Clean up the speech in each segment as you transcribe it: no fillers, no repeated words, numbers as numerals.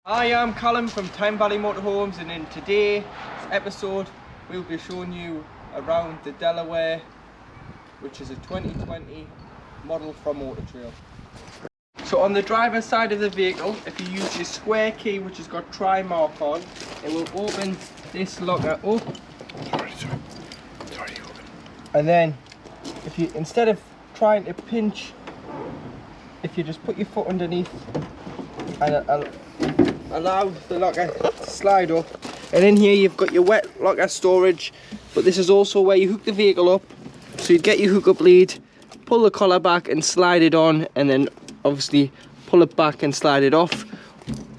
Hi, I'm Callum from Tyne Valley Motorhomes, and in today's episode we'll be showing you around the Delaware, which is a 2020 model from Auto-Trail. So on the driver's side of the vehicle, if you use your square key, which has got try mark on, it will open this locker up. Sorry, open. And then if you, instead of trying to pinch, if you just put your foot underneath and allow the locker to slide up, and in here you've got your wet locker storage, but this is also where you hook the vehicle up. So you'd get your hookup lead, pull the collar back and slide it on, and then obviously pull it back and slide it off.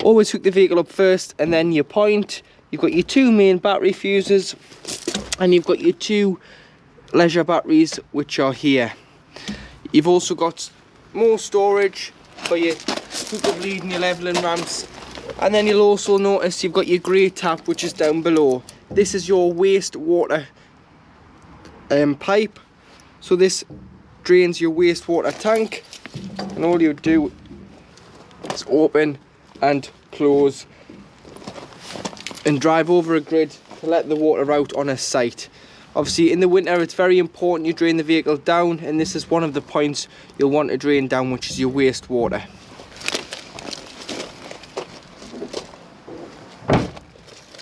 Always hook the vehicle up first and then your point. You've got your two main battery fuses and you've got your two leisure batteries, which are here. You've also got more storage for your hookup lead and your leveling ramps. And then you'll also notice you've got your grey tap, which is down below. This is your wastewater pipe. So this drains your wastewater tank, and all you do is open and close and drive over a grid to let the water out on a site. Obviously in the winter it's very important you drain the vehicle down, and this is one of the points you'll want to drain down, which is your wastewater.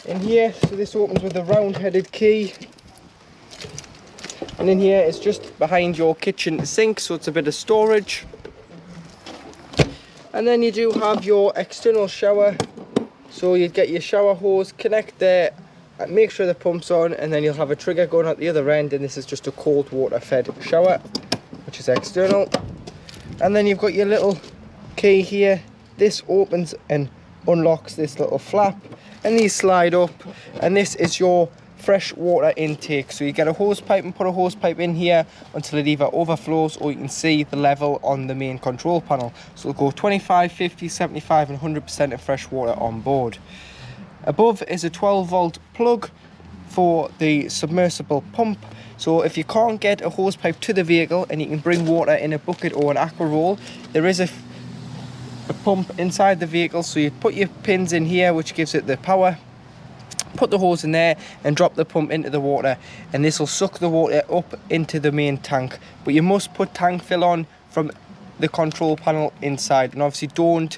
In here, so this opens with a round-headed key, and in here it's just behind your kitchen sink, so it's a bit of storage. And then you do have your external shower, so you'd get your shower hose, connect there, and make sure the pump's on, and then you'll have a trigger going at the other end, and this is just a cold water fed shower, which is external. And then you've got your little key here. This opens and unlocks this little flap, and these slide up, and this is your fresh water intake. So you get a hose pipe and put a hose pipe in here until it either overflows, or you can see the level on the main control panel. So it'll go 25, 50, 75 and 100% of fresh water on board. Above is a 12-volt plug for the submersible pump. So if you can't get a hose pipe to the vehicle and you can bring water in a bucket or an aqua roll, there is a pump inside the vehicle, so you put your pins in here, which gives it the power, put the hose in there and drop the pump into the water, and this will suck the water up into the main tank. But you must put tank fill on from the control panel inside, and obviously don't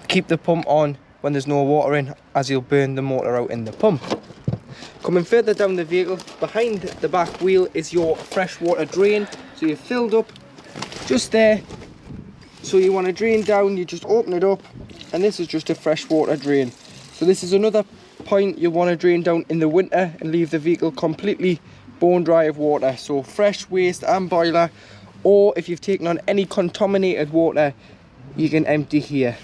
keep the pump on when there's no water in, as you'll burn the motor out in the pump. Coming further down the vehicle, behind the back wheel is your freshwater drain. So you're filled up just there. So you want to drain down, you just open it up, and this is just a freshwater drain. So this is another point you want to drain down in the winter and leave the vehicle completely bone dry of water. So fresh waste and boiler, or if you've taken on any contaminated water, you can empty here.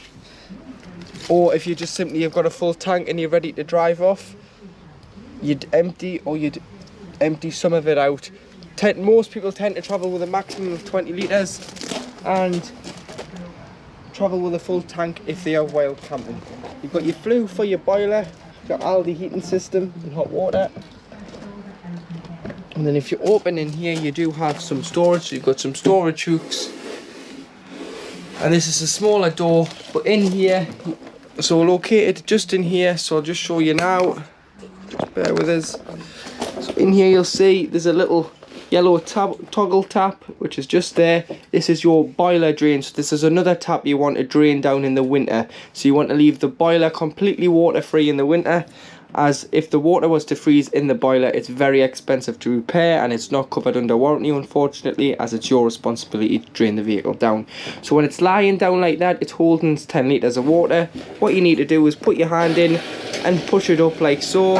Or if you just simply have got a full tank and you're ready to drive off, you'd empty some of it out. Most people tend to travel with a maximum of 20 litres and travel with a full tank if they are wild camping. You've got your flue for your boiler, your Aldi heating system and hot water. And then if you open in here, you do have some storage. So you've got some storage hooks, and this is a smaller door, but in here, so located just in here, so I'll just show you now, just bear with us. So in here you'll see there's a little yellow toggle tap, which is just there. This is your boiler drain, so this is another tap you want to drain down in the winter. So you want to leave the boiler completely water free in the winter, as if the water was to freeze in the boiler, it's very expensive to repair and it's not covered under warranty, unfortunately, as it's your responsibility to drain the vehicle down. So when it's lying down like that, it's holding 10 litres of water. What you need to do is put your hand in and push it up like so,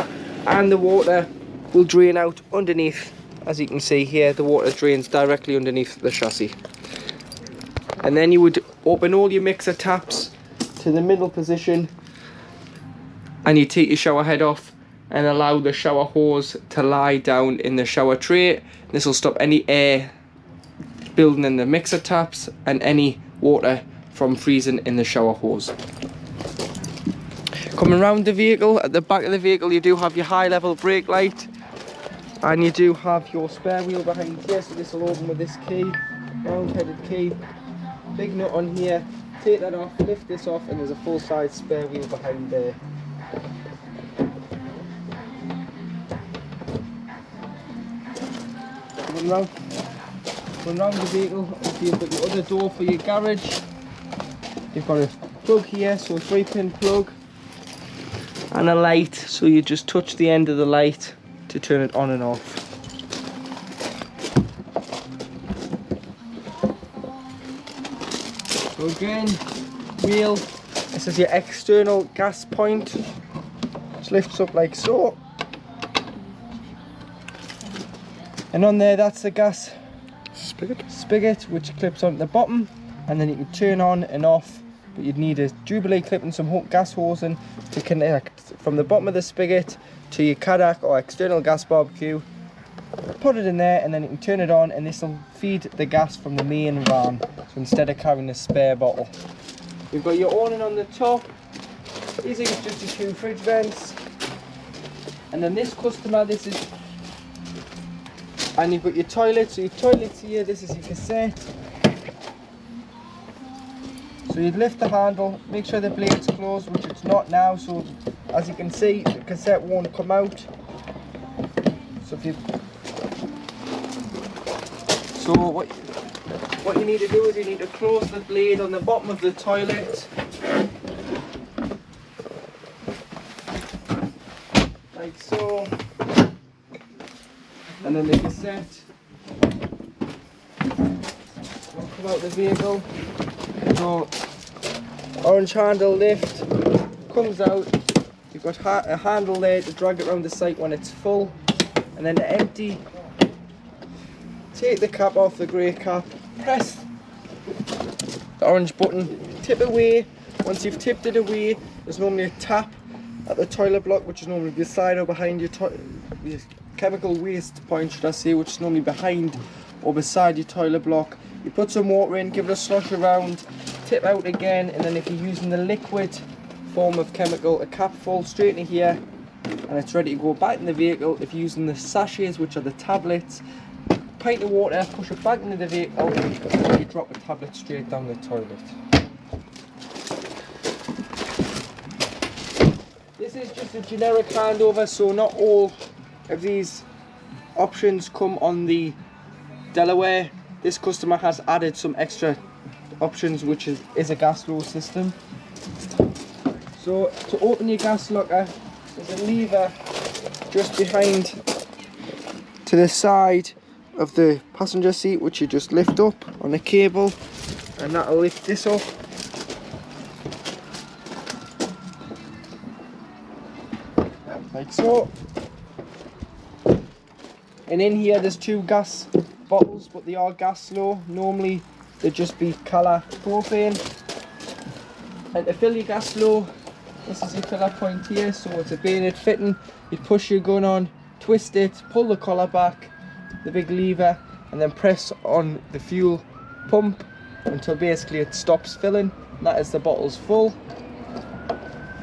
and the water will drain out underneath. As you can see here, the water drains directly underneath the chassis. And then you would open all your mixer taps to the middle position, and you take your shower head off and allow the shower hose to lie down in the shower tray. This will stop any air building in the mixer taps and any water from freezing in the shower hose. Coming around the vehicle, at the back of the vehicle you do have your high level brake light, and you do have your spare wheel behind here, so this will open with this key, round headed key, big nut on here, take that off, lift this off, and there's a full size spare wheel behind there. Run round the vehicle. You've got the other door for your garage. You've got a plug here, so a 3-pin plug, and a light, so you just touch the end of the light to turn it on and off. So again, wheel, this is your external gas point. Just lifts up like so. And on there, that's the gas spigot, which clips onto the bottom, and then you can turn on and off. But you'd need a Jubilee clip and some gas hosing to connect from the bottom of the spigot to your Cadillac or external gas barbecue. Put it in there, and then you can turn it on, and this will feed the gas from the main van. So instead of carrying a spare bottle, you've got your awning on the top. These are just your 2 fridge vents, and then this customer, this is. And you've got your toilet, so your toilet's here, this is your cassette. So you'd lift the handle, make sure the blade's closed, which it's not now, so as you can see, the cassette won't come out. So what you need to do is you need to close the blade on the bottom of the toilet. Like so. And then the cassette will come out the vehicle. So orange handle lift comes out. You've got a handle there to drag it around the site when it's full, and then to empty, take the cap off, the grey cap, press the orange button, tip away. Once you've tipped it away, there's normally a tap at the toilet block, which is normally beside or behind your chemical waste point, should I say, which is normally behind or beside your toilet block. You put some water in, give it a slosh around, tip out again, and then if you're using the liquid form of chemical, a cap falls straight in here and it's ready to go back in the vehicle. If you're using the sachets, which are the tablets, pint of water, push it back into the vehicle, and you drop a tablet straight down the toilet. This is just a generic handover, so not all of these options come on the Delaware. This customer has added some extra options, which is a gas flow system. So to open your gas locker, there's a lever just behind to the side of the passenger seat, which you just lift up on a cable, and that'll lift this up. Like so. And in here there's 2 gas bottles, but they are gas low. Normally they'd just be colour propane. And to fill your gas low, this is your filler point here, so it's a bayonet fitting. You push your gun on, twist it, pull the collar back, the big lever, and then press on the fuel pump until basically it stops filling. And that is the bottles full.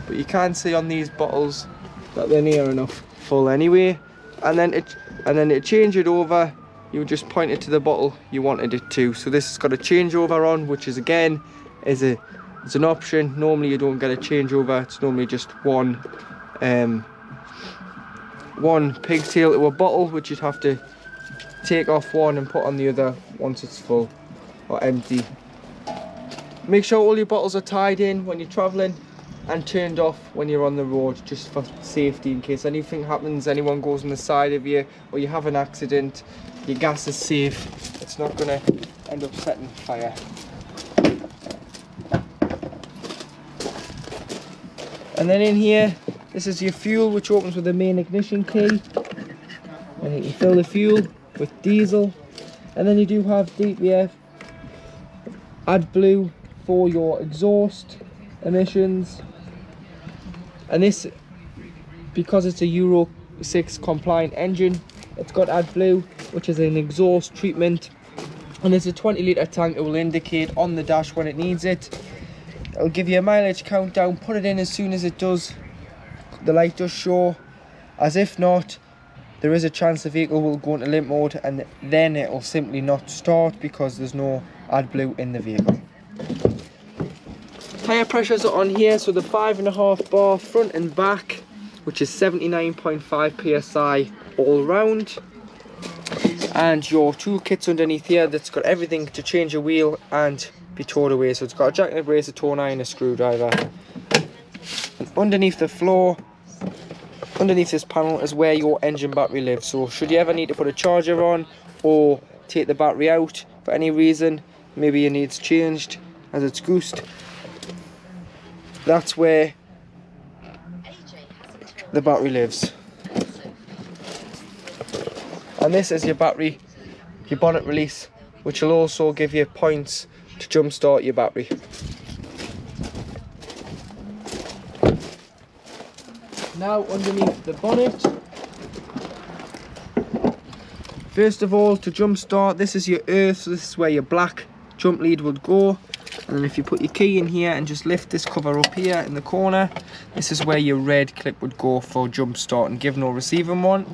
But you can see on these bottles that they're near enough full anyway. And then to change it over, you would just point it to the bottle you wanted it to. So this has got a changeover on, which is again it's an option. Normally you don't get a changeover. It's normally just one pigtail to a bottle, which you'd have to take off one and put on the other once it's full or empty. Make sure all your bottles are tied in when you're traveling and turned off when you're on the road, just for safety, in case anything happens, anyone goes on the side of you, or you have an accident. Your gas is safe, it's not going to end up setting fire. And then in here, this is your fuel, which opens with the main ignition key, and you can fill the fuel with diesel. And then you do have DPF, AdBlue for your exhaust emissions. And this, because it's a Euro 6 compliant engine, it's got AdBlue, which is an exhaust treatment, and there's a 20-litre tank. It will indicate on the dash when it needs it. It'll give you a mileage countdown. Put it in as soon as it does, the light does show, as if not, there is a chance the vehicle will go into limp mode, and then it will simply not start because there's no AdBlue in the vehicle. tyre pressures are on here, so the 5.5 bar front and back, which is 79.5 psi all round, and your toolkit's underneath here that's got everything to change your wheel and be towed away. So it's got a jackknife brace, a tow iron, a screwdriver. And underneath the floor, underneath this panel, is where your engine battery lives. So should you ever need to put a charger on or take the battery out for any reason, maybe it needs changed as it's goosed, that's where the battery lives. And this is your battery, your bonnet release, which will also give you points to jump start your battery. Now underneath the bonnet, first of all, to jump start, this is your earth, so this is where your black jump lead would go. And then if you put your key in here and just lift this cover up here in the corner, this is where your red clip would go for jump start and give no receiving one.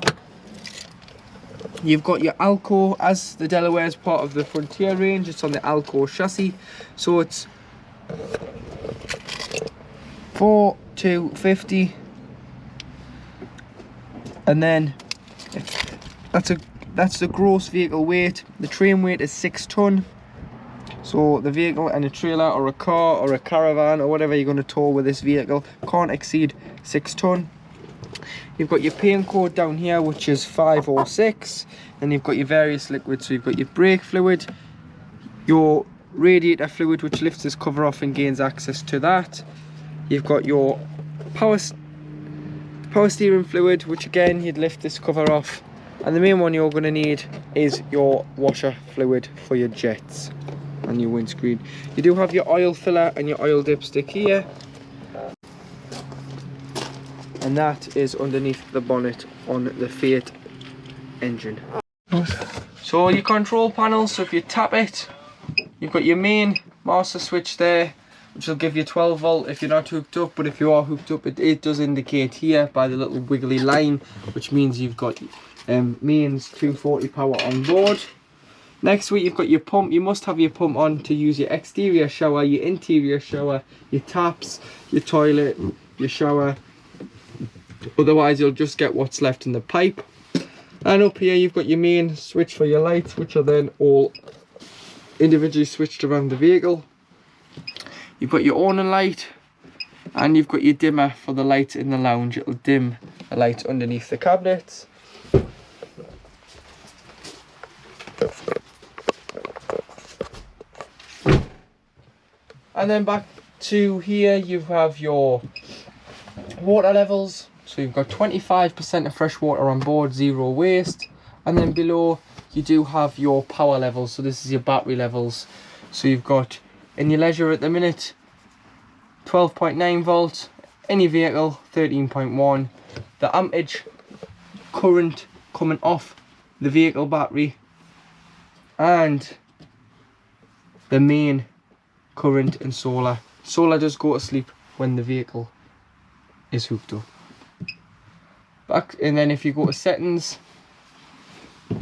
You've got your Alco, as the Delaware is part of the Frontier range, it's on the Alco chassis, so it's 4250, and then that's the gross vehicle weight. The train weight is 6 ton. So the vehicle and a trailer or a car or a caravan or whatever you're going to tow with this vehicle can't exceed 6 ton. You've got your paint code down here, which is 506. Then you've got your various liquids. So you've got your brake fluid, your radiator fluid, which lifts this cover off and gains access to that. You've got your power steering fluid, which again you'd lift this cover off. And the main one you're going to need is your washer fluid for your jets and your windscreen. You do have your oil filler and your oil dipstick here, and that is underneath the bonnet on the Fiat engine. So your control panel, so if you tap it, you've got your main master switch there, which will give you 12 volt if you're not hooked up, but if you are hooked up, it does indicate here by the little wiggly line, which means you've got mains 240 power on board. Next to it, you've got your pump. You must have your pump on to use your exterior shower, your interior shower, your taps, your toilet, your shower. Otherwise you'll just get what's left in the pipe. And up here you've got your main switch for your lights, which are then all individually switched around the vehicle. You've got your awning light, and you've got your dimmer for the light in the lounge. It'll dim the light underneath the cabinets. And then back to here you have your water levels. So you've got 25% of fresh water on board, 0 waste. And then below you do have your power levels. So this is your battery levels. So you've got, in your leisure at the minute, 12.9 volts. Any vehicle, 13.1. The amperage current coming off the vehicle battery, and the main current and solar. Solar does go to sleep when the vehicle is hooked up. And then if you go to settings,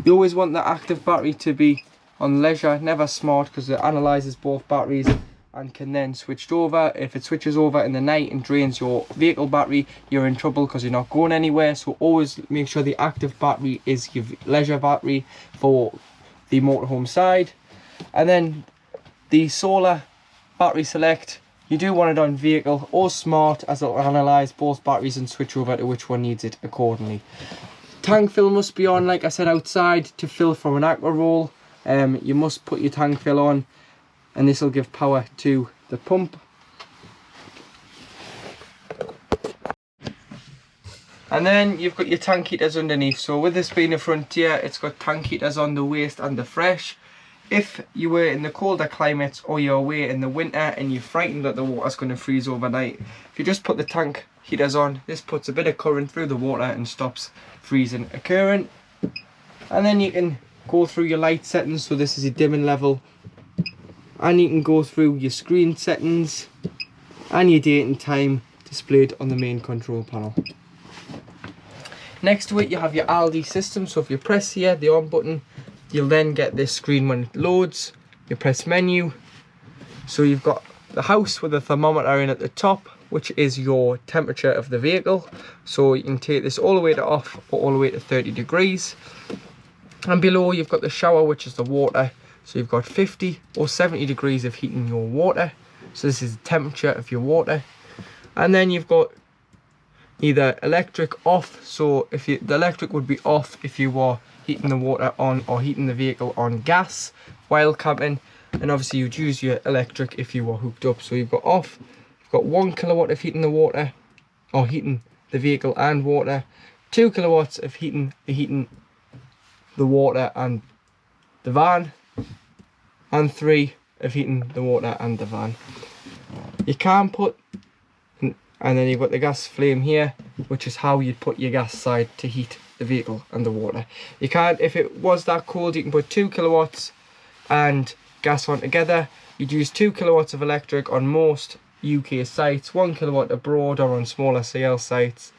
you always want the active battery to be on leisure, never smart, because it analyzes both batteries and can then switch over. If it switches over in the night and drains your vehicle battery, you're in trouble because you're not going anywhere. So always make sure the active battery is your leisure battery for the motorhome side. And then the solar battery select, you do want it on vehicle or smart, as it will analyse both batteries and switch over to which one needs it accordingly. Tank fill must be on, like I said, outside to fill from an aqua roll. You must put your tank fill on, and this will give power to the pump. And then you've got your tank heaters underneath. So with this being a Frontier, it's got tank heaters on the waste and the fresh. If you were in the colder climates or you're away in the winter and you're frightened that the water's going to freeze overnight, if you just put the tank heaters on, this puts a bit of current through the water and stops freezing occurring. And then you can go through your light settings. So this is your dimming level, and you can go through your screen settings and your date and time displayed on the main control panel. Next to it you have your Aldi system. So if you press here, the on button, you'll then get this screen when it loads. You press menu, so you've got the house with the thermometer in at the top, which is your temperature of the vehicle. So you can take this all the way to off or all the way to 30 degrees. And below you've got the shower, which is the water. So you've got 50 or 70 degrees of heating your water. So this is the temperature of your water. And then you've got either electric off. So if the electric would be off if you were heating the water on or heating the vehicle on gas while camping. And obviously you'd use your electric if you were hooked up. So you've got off, you've got 1 kilowatt of heating the water or heating the vehicle and water, 2 kilowatts of heating the water and the van, and 3 of heating the water and the van. You can put, and then you've got the gas flame here, which is how you'd put your gas side to heat the vehicle and the water. You can't, if it was that cold, you can put 2 kilowatts and gas on together. You'd use 2 kilowatts of electric on most UK sites, 1 kilowatt abroad or on smaller CL sites.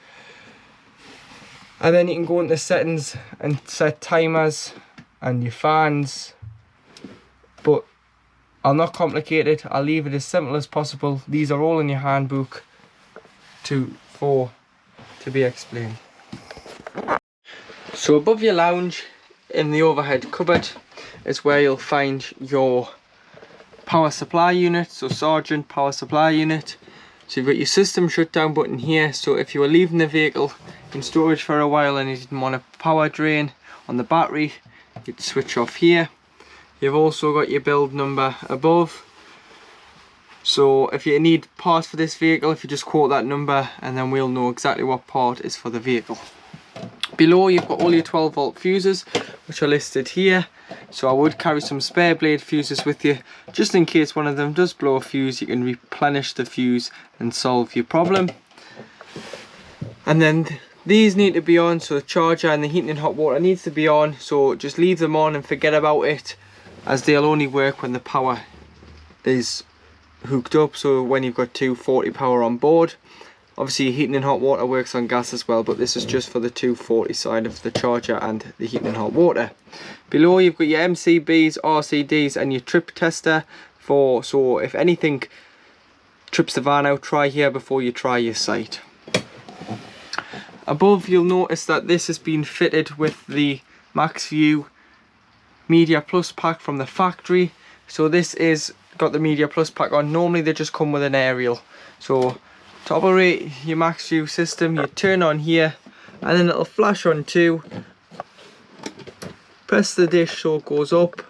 And then you can go into settings and set timers and your fans, but I'll not complicate it. I'll leave it as simple as possible. These are all in your handbook to be explained. So above your lounge in the overhead cupboard is where you'll find your power supply unit, so Sergeant power supply unit. So you've got your system shutdown button here, so if you were leaving the vehicle in storage for a while and you didn't want a power drain on the battery, you'd switch off here. You've also got your build number above, so if you need parts for this vehicle, if you just quote that number and then we'll know exactly what part is for the vehicle. Below you've got all your 12 volt fuses, which are listed here. So I would carry some spare blade fuses with you, just in case one of them does blow a fuse. You can replenish the fuse and solve your problem. And then these need to be on, so the charger and the heating and hot water needs to be on, so just leave them on and forget about it, as they'll only work when the power is hooked up, so when you've got 240 power on board. Obviously heating and hot water works on gas as well, but this is just for the 240 side of the charger and the heating and hot water. Below you've got your MCBs, RCDs and your trip tester, so if anything trips the van out, try here before you try your site. Above you'll notice that this has been fitted with the MaxView Media Plus pack from the factory. So this is got the Media Plus pack on. Normally they just come with an aerial. So to operate your MaxView system, you turn on here and then it'll flash on too. Press the dish so it goes up,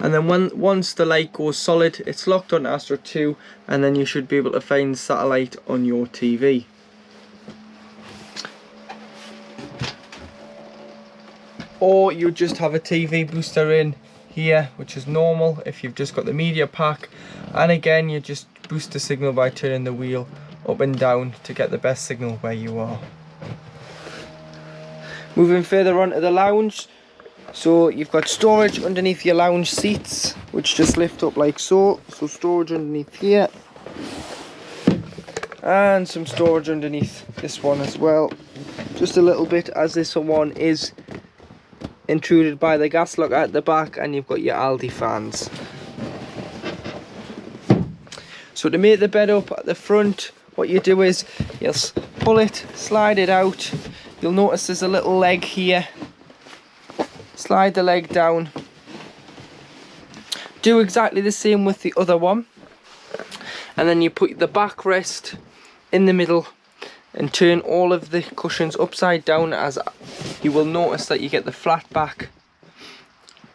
and then once the light goes solid, it's locked on Astra 2, and then you should be able to find satellite on your TV. Or you just have a TV booster in here, which is normal if you've just got the media pack, and again you just boost the signal by turning the wheel up and down to get the best signal where you are. Moving further on to the lounge, so you've got storage underneath your lounge seats, which just lift up like so. So storage underneath here, and some storage underneath this one as well, just a little bit, as this one is intruded by the gas lock at the back, and you've got your Aldi fans. So to make the bed up at the front, what you do is you'll pull it, slide it out. You'll notice there's a little leg here. Slide the leg down. Do exactly the same with the other one, and then you put the backrest in the middle and turn all of the cushions upside down, as you will notice that you get the flat back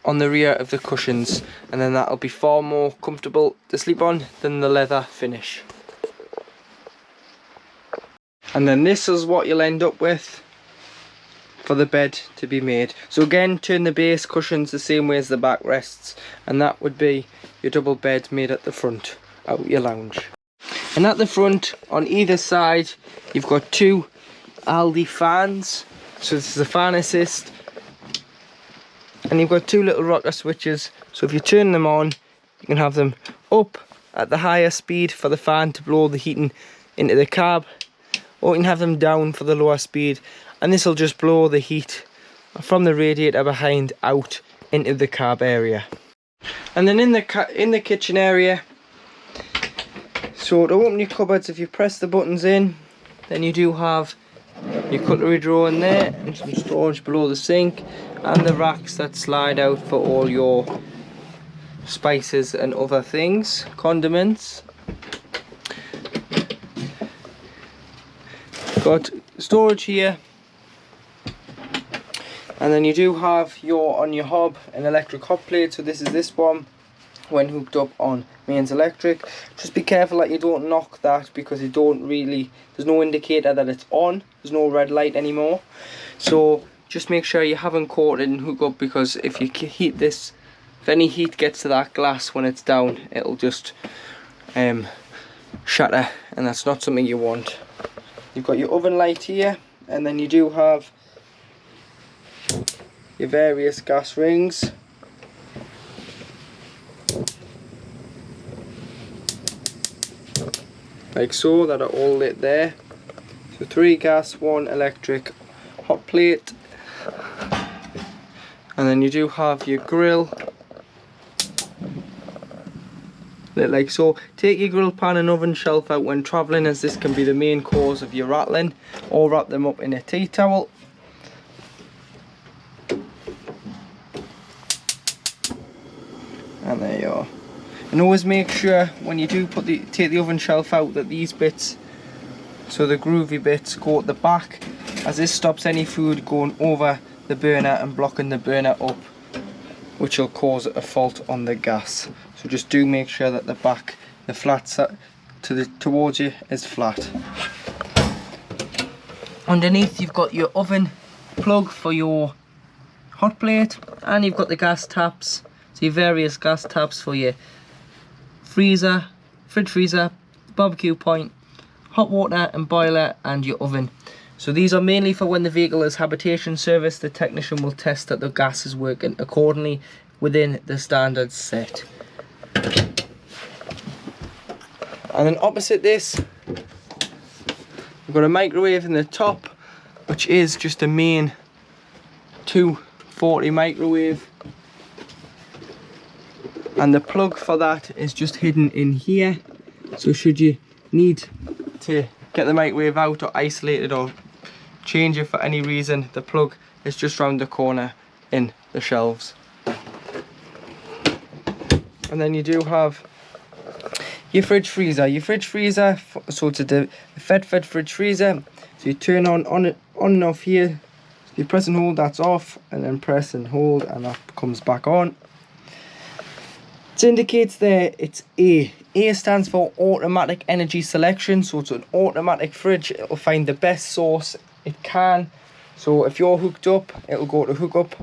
on the rear of the cushions, and then that'll be far more comfortable to sleep on than the leather finish. And then this is what you'll end up with for the bed to be made. So again, turn the base cushions the same way as the backrests, and that would be your double bed made at the front out your lounge. And at the front on either side you've got two Aldi fans. So this is a fan assist, and you've got two little rocker switches, so if you turn them on you can have them up at the higher speed for the fan to blow the heating into the cab, or you can have them down for the lower speed, and this will just blow the heat from the radiator behind out into the cab area. And then in the kitchen area So to open your cupboards, if you press the buttons in, then you do have your cutlery drawer in there and some storage below the sink, and the racks that slide out for all your spices and other things, condiments. Got storage here, and then you do have on your hob an electric hot plate. So this is this one when hooked up on mains electric. Just be careful that you don't knock that, because there's no indicator that it's on, there's no red light anymore. So just make sure you haven't caught it and hook up, because if you heat this, if any heat gets to that glass when it's down, it'll just shatter, and that's not something you want. You've got your oven light here, and then you do have your various gas rings. Like so, that are all lit there. So 3 gas, 1 electric hot plate. And then you do have your grill lit like so. Take your grill pan and oven shelf out when travelling, as this can be the main cause of your rattling, or wrap them up in a tea towel. And there you are. And always make sure when you do take the oven shelf out that these bits, so the groovy bits, go at the back, as this stops any food going over the burner and blocking the burner up, which will cause a fault on the gas. So just do make sure that the back, the flat side towards you, is flat. Underneath you've got your oven plug for your hot plate, and you've got the gas taps, so your various gas taps for your freezer, fridge freezer, barbecue point, hot water and boiler, and your oven. So these are mainly for when the vehicle is habitation service. The technician will test that the gas is working accordingly within the standards set. And then opposite this, we've got a microwave in the top, which is just a main 240 microwave. And the plug for that is just hidden in here. So should you need to get the microwave out or isolate it or change it for any reason, the plug is just round the corner in the shelves. And then you do have your fridge freezer. So it's a fed fridge freezer. So you turn on and off here. So you press and hold, that's off, and then press and hold, and that comes back on. It indicates there it's A. A stands for automatic energy selection, so it's an automatic fridge. It'll find the best source it can. So if you're hooked up, it'll go to hook up.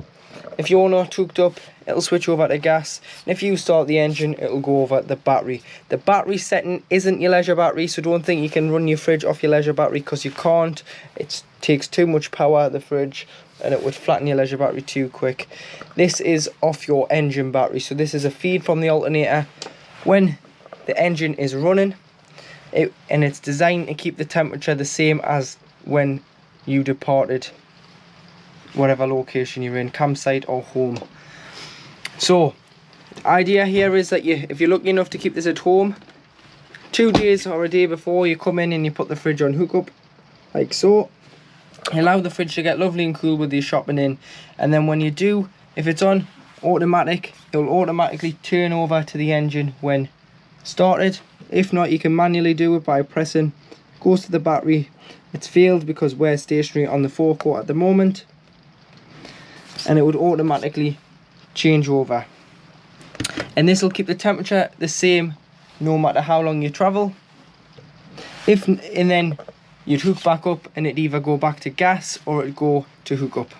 If you're not hooked up, it'll switch over to gas. And if you start the engine, it'll go over the battery. The battery setting isn't your leisure battery, so don't think you can run your fridge off your leisure battery, because you can't. It takes too much power out of the fridge, and it would flatten your leisure battery too quick. This is off your engine battery, so this is a feed from the alternator when the engine is running, and it's designed to keep the temperature the same as when you departed whatever location you're in, campsite or home. So the idea here is that if you're lucky enough to keep this at home, 2 days or a day before, you come in and you put the fridge on hookup like so. Allow the fridge to get lovely and cool with your shopping in, and then when you do, if it's on automatic, it will automatically turn over to the engine when started. If not, you can manually do it by pressing, goes to the battery. It's failed because we're stationary on the forecourt at the moment, and it would automatically change over, and this will keep the temperature the same no matter how long you travel. And then you'd hook back up, and it'd either go back to gas or it'd go to hook up.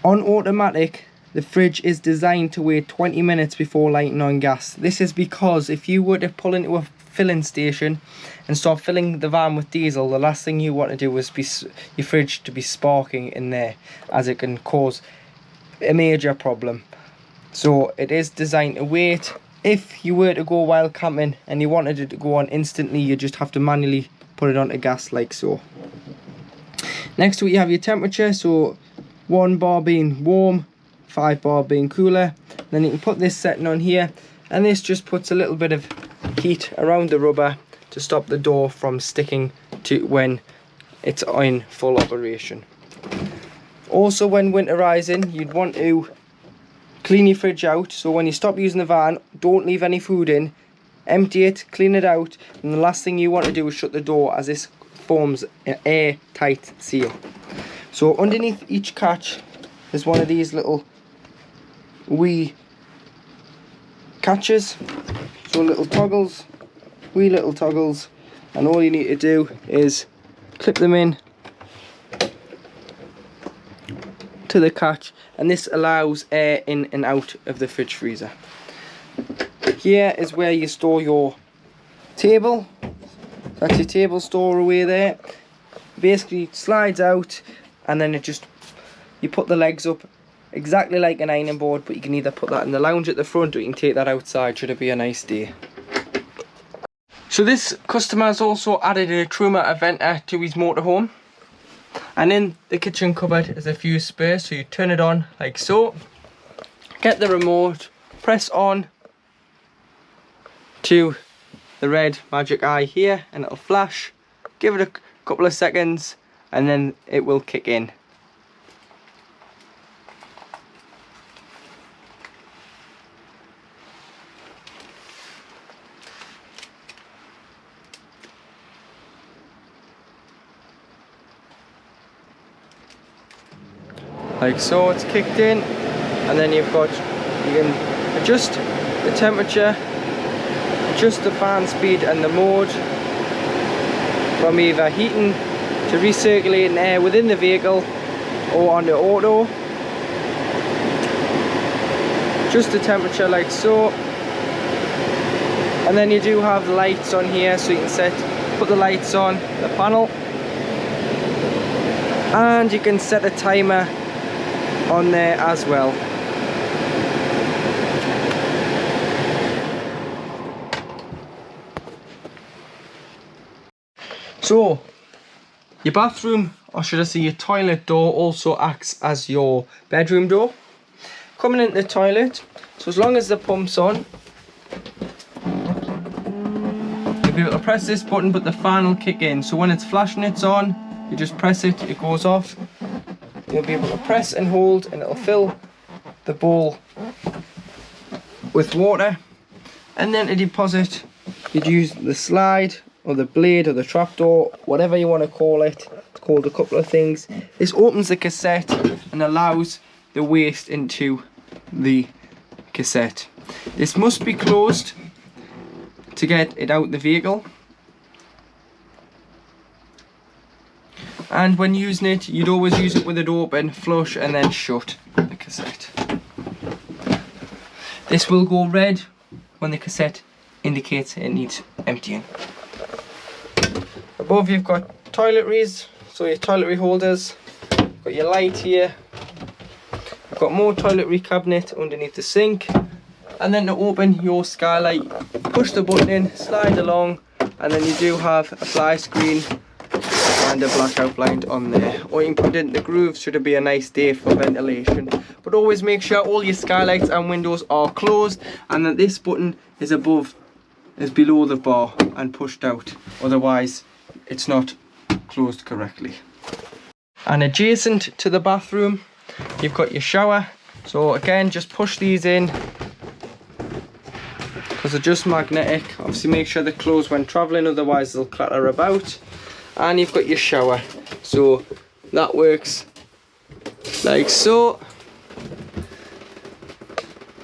On automatic, the fridge is designed to wait 20 minutes before lighting on gas. This is because if you were to pull into a filling station and start filling the van with diesel, the last thing you want to do is your fridge to be sparking in there, as it can cause a major problem. So it is designed to wait. If you were to go wild camping and you wanted it to go on instantly, you just have to manually put it onto gas like so. Next to it you have your temperature, so 1 bar being warm, 5 bar being cooler. Then you can put this setting on here, and this just puts a little bit of heat around the rubber to stop the door from sticking to when it's in full operation. Also, when winterizing, you'd want to clean your fridge out. So when you stop using the van, don't leave any food in, empty it, clean it out, and the last thing you want to do is shut the door, as this forms an airtight seal. So underneath each catch is one of these little wee catches, so little toggles, wee little toggles, and all you need to do is clip them in to the catch, and this allows air in and out of the fridge freezer. Here is where you store your table. That's your table storeway there. Basically it slides out, and then you put the legs up exactly like an ironing board, but you can either put that in the lounge at the front or you can take that outside should it be a nice day. So this customer has also added a Truma venter to his motorhome, and in the kitchen cupboard is a fuse spare, so you turn it on like so, get the remote, press on to the red magic eye here, and it'll flash. Give it a couple of seconds and then it will kick in. Like so, it's kicked in, and then you can adjust the temperature, adjust the fan speed and the mode from either heating to recirculating air within the vehicle or on the auto. Adjust the temperature like so, and then you do have the lights on here, so you can put the lights on the panel, and you can set a timer on there as well. So your bathroom, or should I say your toilet door, also acts as your bedroom door. Coming into the toilet, so as long as the pump's on, you'll be able to press this button, but the fan will kick in. So when it's flashing, it's on, you just press it, it goes off. You'll be able to press and hold, and it'll fill the bowl with water. And then to deposit, you'd use the slide or the blade or the trapdoor, whatever you want to call it. It's called a couple of things. This opens the cassette and allows the waste into the cassette. This must be closed to get it out the vehicle. And when using it, you'd always use it with it open, flush, and then shut the cassette. This will go red when the cassette indicates it needs emptying. Above you've got toiletries, so your toiletry holders, got your light here, you've got more toiletry cabinet underneath the sink, and then to open your skylight, push the button in, slide along, and then you do have a fly screen and a blackout blind on there, or you can put it in the grooves should it be a nice day for ventilation. But always make sure all your skylights and windows are closed, and that this button is below the bar and pushed out, otherwise it's not closed correctly. And adjacent to the bathroom you've got your shower, so again just push these in because they're just magnetic. Obviously make sure they're closed when travelling, otherwise they'll clatter about. And you've got your shower, so that works like so.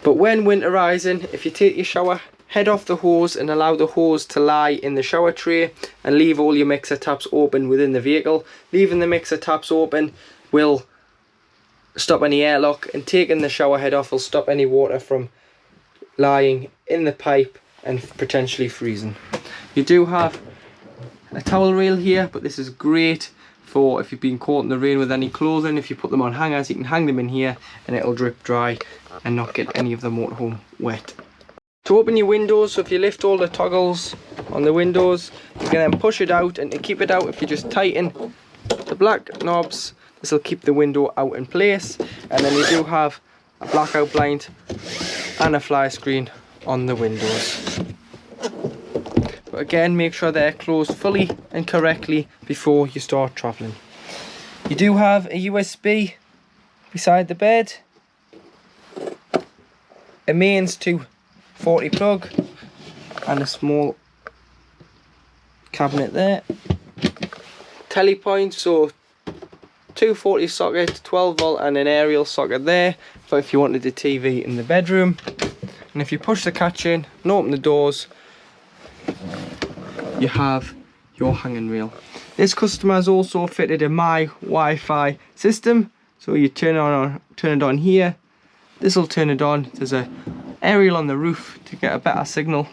But when winterizing, if you take your shower head off the hose and allow the hose to lie in the shower tray, and leave all your mixer taps open within the vehicle. Leaving the mixer taps open will stop any airlock, and taking the shower head off will stop any water from lying in the pipe and potentially freezing. You do have a towel rail here, but this is great for if you've been caught in the rain with any clothing. If you put them on hangers, you can hang them in here and it'll drip dry and not get any of the motorhome wet. To open your windows, so if you lift all the toggles on the windows, you can then push it out, and to keep it out, if you just tighten the black knobs, this will keep the window out in place. And then you do have a blackout blind and a fly screen on the windows. But again, make sure they're closed fully and correctly before you start travelling. You do have a USB beside the bed, a mains 240 plug, and a small cabinet there. Telly point, so 240 socket, 12 volt, and an aerial socket there for if you wanted the TV in the bedroom. And if you push the catch in and open the doors, you have your hanging rail. This customer has also fitted a My Wi-Fi system, so you turn it on here. This will turn it on. There's a aerial on the roof to get a better signal.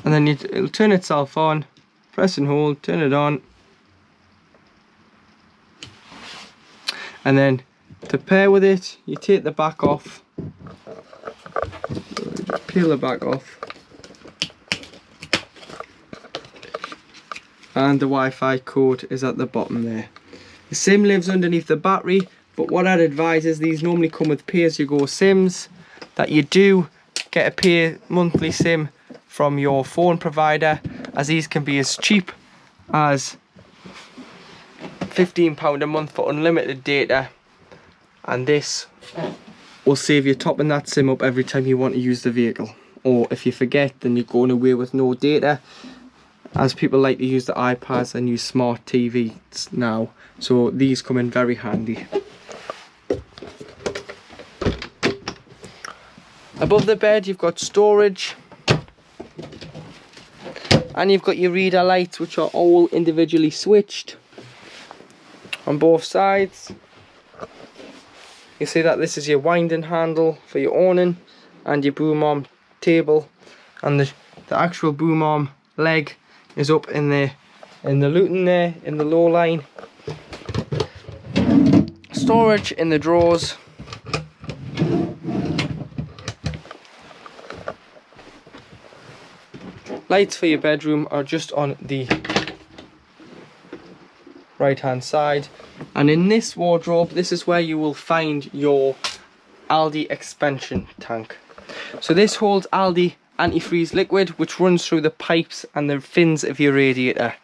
And then it'll turn itself on, press and hold, turn it on. And then to pair with it, you take the back off, just peel the back off, and the Wi-Fi code is at the bottom there. The SIM lives underneath the battery, but what I'd advise is these normally come with pay-as-you-go SIMs, that you do get a pay monthly SIM from your phone provider, as these can be as cheap as £15 a month for unlimited data, and this will save you topping that SIM up every time you want to use the vehicle, or if you forget, then you're going away with no data, as people like to use the iPads and use smart TVs now, so these come in very handy. Above the bed you've got storage, and you've got your reader lights, which are all individually switched on both sides. You see that this is your winding handle for your awning and your boom arm table, and the actual boom arm leg is up in the luton there in the low line. Storage in the drawers. Lights for your bedroom are just on the right hand side, and in this wardrobe, this is where you will find your Aldi expansion tank. So this holds Aldi antifreeze liquid, which runs through the pipes and the fins of your radiator,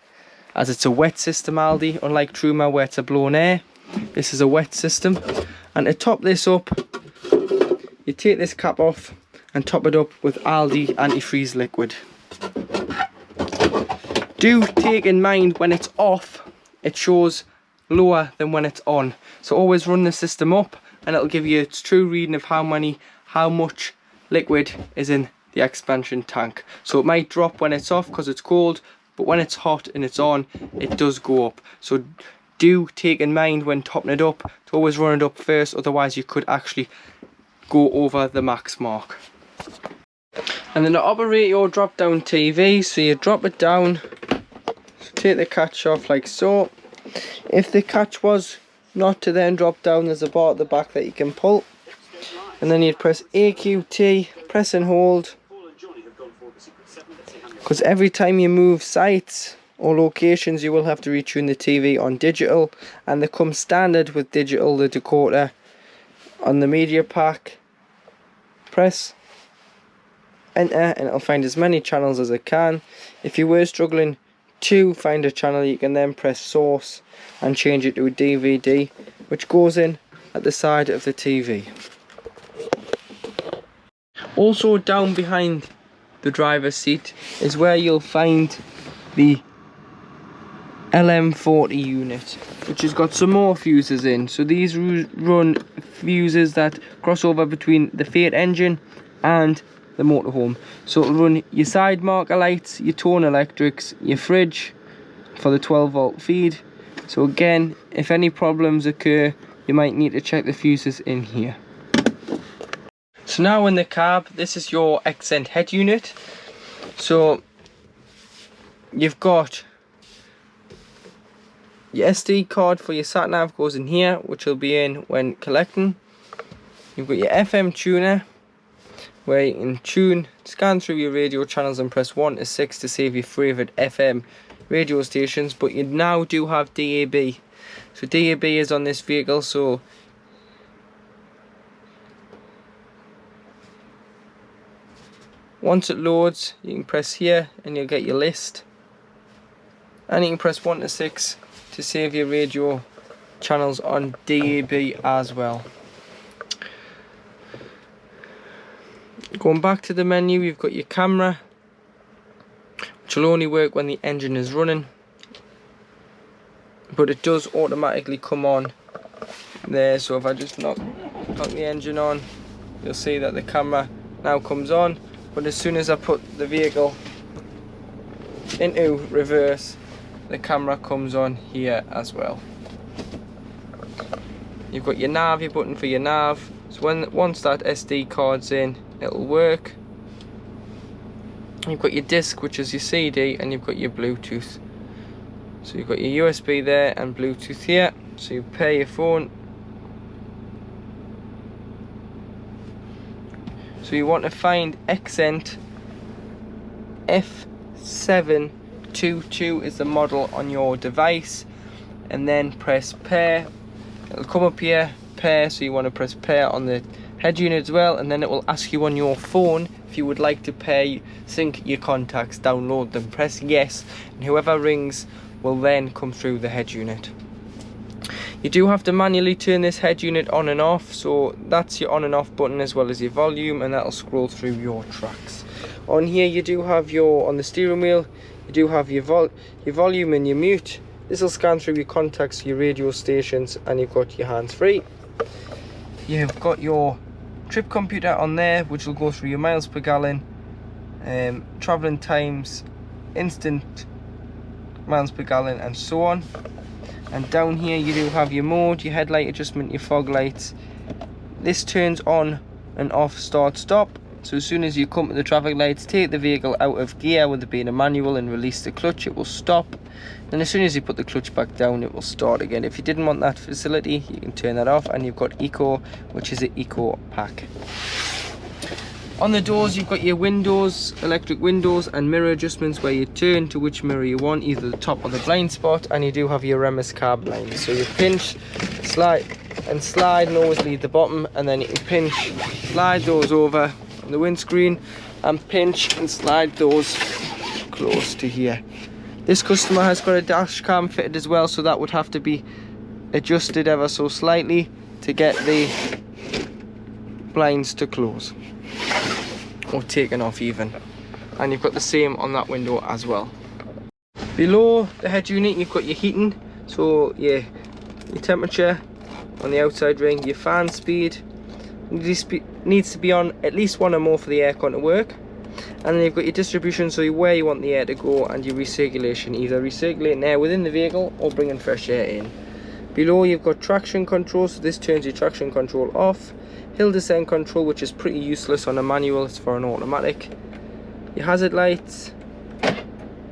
as it's a wet system Aldi, unlike Truma where it's a blown air. This is a wet system, and to top this up, you take this cap off and top it up with Aldi antifreeze liquid. Do take in mind when it's off, it shows lower than when it's on, so always run the system up and it'll give you its true reading of how much liquid is in the expansion tank. So it might drop when it's off because it's cold, but when it's hot and it's on, it does go up. So do take in mind when topping it up to always run it up first, otherwise you could actually go over the max mark. And then to operate your drop down TV, so you drop it down, so take the catch off like so. If the catch was not to then drop down, there's a bar at the back that you can pull, and then you'd press AQT, press and hold, because every time you move sites or locations you will have to retune the TV on digital, and they come standard with digital, the decoder on the media pack. Press enter and it'll find as many channels as it can. If you were struggling to find a channel, you can then press source and change it to a DVD, which goes in at the side of the TV. Also down behind the driver's seat is where you'll find the LM40 unit, which has got some more fuses in. So these run fuses that cross over between the Fiat engine and the motorhome. So it'll run your side marker lights, your tone electrics, your fridge for the 12 volt feed. So again, if any problems occur, you might need to check the fuses in here. So now in the cab, this is your accent head unit. So you've got your SD card for your sat nav goes in here, which will be in when collecting. You've got your FM tuner, where you can scan through your radio channels and press 1 to 6 to save your favourite FM radio stations. But you now do have DAB. So DAB is on this vehicle, so once it loads, you can press here and you'll get your list. And you can press 1 to 6 to save your radio channels on DAB as well. Going back to the menu, you've got your camera, which will only work when the engine is running, but it does automatically come on there. So if I just knock the engine on, you'll see that the camera now comes on. But as soon as I put the vehicle into reverse, the camera comes on here as well. You've got your nav, your button for your nav. So once that SD card's in, it'll work. You've got your disc, which is your CD, and you've got your Bluetooth. So you've got your USB there and Bluetooth here. So you pair your phone. So you want to find accent F722 is the model on your device, and then press pair. It'll come up here, pair, so you want to press pair on the head unit as well, and then it will ask you on your phone if you would like to pair, sync your contacts, download them, press yes, and whoever rings will then come through the head unit. You do have to manually turn this head unit on and off, so that's your on and off button as well as your volume, and that'll scroll through your tracks. On here you do have on the steering wheel, you do have your volume and your mute. This will scan through your contacts, your radio stations, and you've got your hands free. You've got your trip computer on there, which will go through your miles per gallon, travelling times, instant miles per gallon, and so on. And down here you do have your mode, your headlight adjustment, your fog lights. This turns on and off start stop. So as soon as you come to the traffic lights, take the vehicle out of gear with it being a manual and release the clutch, it will stop. And as soon as you put the clutch back down, it will start again. If you didn't want that facility, you can turn that off. And you've got Eco, which is an Eco pack. On the doors, you've got your windows, electric windows, and mirror adjustments where you turn to which mirror you want, either the top or the blind spot. And you do have your Remus carb lines. So you pinch, slide, and always leave the bottom, and then you can pinch, slide those over the windscreen, and pinch and slide those close to here. This customer has got a dash cam fitted as well, so that would have to be adjusted ever so slightly to get the blinds to close or taken off even. And you've got the same on that window as well. Below the head unit you've got your heating, so your temperature on the outside ring, your fan speed needs to be on at least one or more for the aircon to work. And then you've got your distribution, so where you want the air to go, and your recirculation, either recirculating air within the vehicle or bringing fresh air in. Below you've got traction control, so this turns your traction control off. Hill descent control, which is pretty useless on a manual, it's for an automatic. Your hazard lights.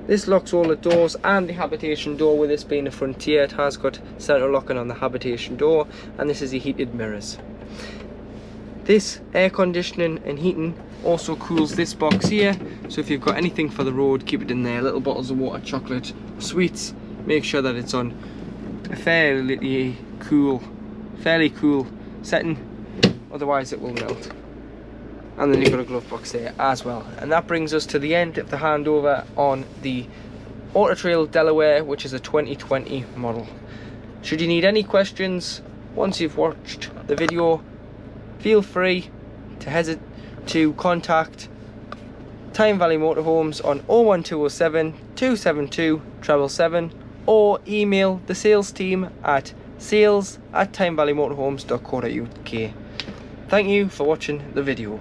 This locks all the doors and the habitation door. With this being a Frontier, it has got central locking on the habitation door, and this is your heated mirrors. This air conditioning and heating also cools this box here, so if you've got anything for the road, keep it in there. Little bottles of water, chocolate, sweets, make sure that it's on a fairly cool setting, otherwise it will melt. And then you've got a glove box there as well. And that brings us to the end of the handover on the Auto-Trail Delaware, which is a 2020 model. Should you need any questions once you've watched the video, feel free to contact Tyne Valley Motorhomes on 01207 272 777, or email the sales team at sales@tynevalleymotorhomes.co.uk. Thank you for watching the video.